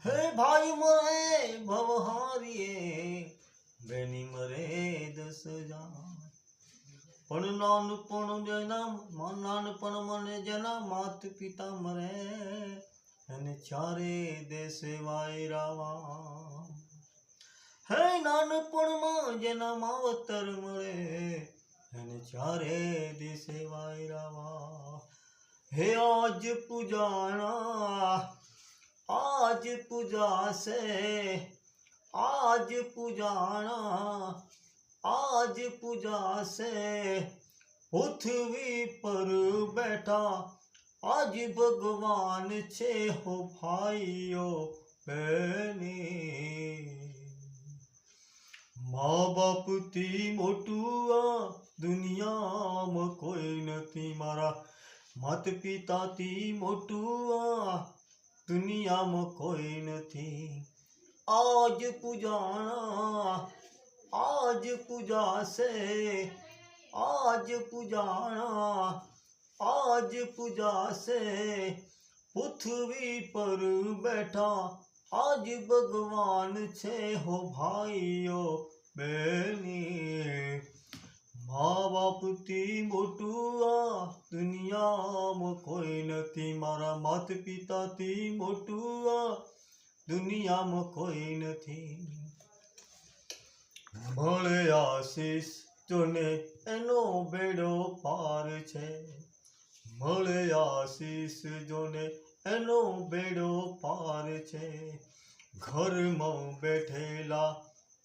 હે ભાઈ મરે ભવહારીએ બેની મરે 10,000 પણ નાનપણ મને જેના માત પિતા મરે એને ચારે દેશે વાયરાવા હે નાનપણમાં જેના માવતર મળે એને ચારે દેશે વાયરાવા હે આજ પૂજાશે आज पूजाશે पृथ्वी पर बैठा आज भगवान छे हो भाइयों बहनी माँ बाप थी मोटू आ दुनियाમાં કોઈ નથી મારા માત પિતા થી મોટું આ દુનિયામાં કોઈ નથી आज पूजाશે पृथ्वी पर बैठा आज भगवान छे हो भाइयों बहनी माँ बाप थी मोटू आ दुनियाમાં કોઈ નથી મારા માત પિતા થી મોટું આ દુનિયામાં કોઈ નથી મળે આશીષ જોને એનો બેડો પાર છે મળે આશીષ જોને એનો બેડો પાર છે ઘરમાં બેઠેલા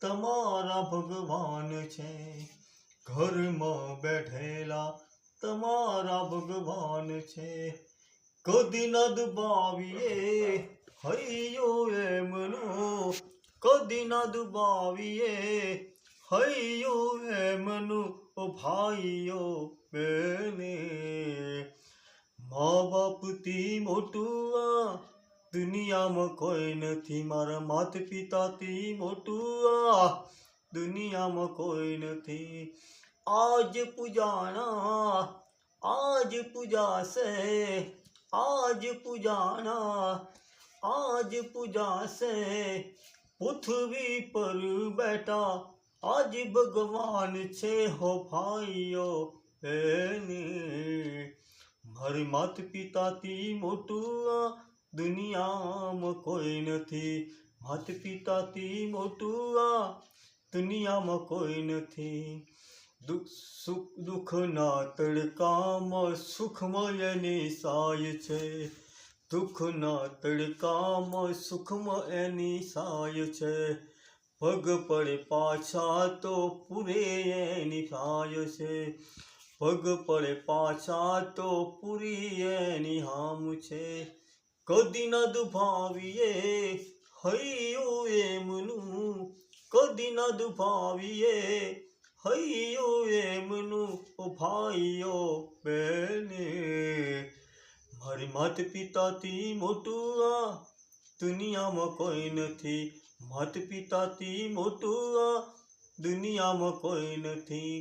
તમારા ભગવાન છે ઘરમાં બેઠેલા તમારા ભગવાન છે કદી ન દબાવીએ હૈયો એમનું કદી ન દબાવીએ હૈયો એમનું ઓ ભાઈઓ બેને મા બાપથી મોટું આ દુનિયામાં કોઈ નથી મારા માત પિતાથી મોટું આ દુનિયામાં કોઈ નથી આજ પૂજાશે आज पूजाશે पृथ्वी पर बैठा आज भगवान छे हो भाइयों बहनी મારી માત પિતાથી મોટું આ દુનિયામાં કોઈ નથી માત પિતાથી મોટું આ દુનિયામાં કોઈ નથી દુઃખના તડકામાં સુખમય એની સાય છે દુઃખના તડકામાં સુખમાં એની સાય છે પગ પડે પાછા તો પૂરે એની સાય છે પગ પડે પાછા તો પૂરી એની હામ છે કદી ન દુભાવીએ હૈયો એમનું કદી ન દુભાવીએ હૈયો એમનું ઓ ભાઈઓ બહેને મારી માત પિતાથી મોટું આ દુનિયામાં કોઈ નથી માત પિતાથી મોટું આ દુનિયામાં કોઈ નથી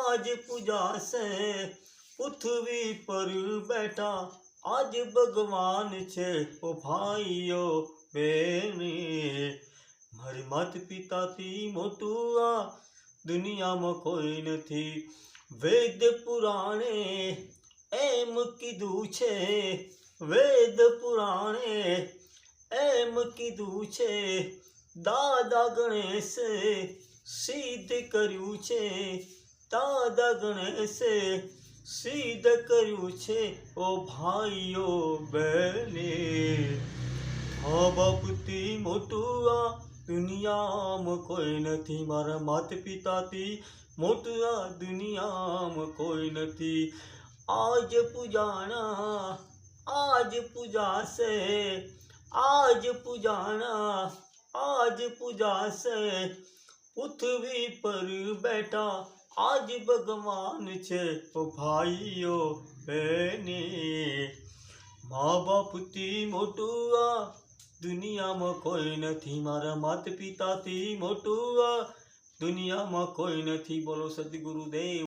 आज पूजाશે पृथ्वी पर बैठा आज भगवान छे ओ भाइयों बहनी મારી માત પિતાથી મોટું આ દુનિયામાં કોઈ નથી વેદ પુરાણે એમ કીધું છે વેદ પુરાણે એમ કીધું છે દાદા ગણેશે સિદ્ધ કર્યું છે દાદા ગણેશે સિદ્ધ કર્યું છે ઓ ભાઈઓ બહેને મા બાપથી મોટું આ દુનિયામાં કોઈ નથી મારા માત પિતાથી મોટું આ દુનિયામાં કોઈ નથી आज पूजाશે पृथ्वी पर बैठा आज भगवान छे ओ भाइयों बहनी माँ बापથી મોટું આ દુનિયામાં કોઈ નથી મારા માતા પિતાથી મોટું આ દુનિયામાં કોઈ નથી બોલો સદગુરુદેવ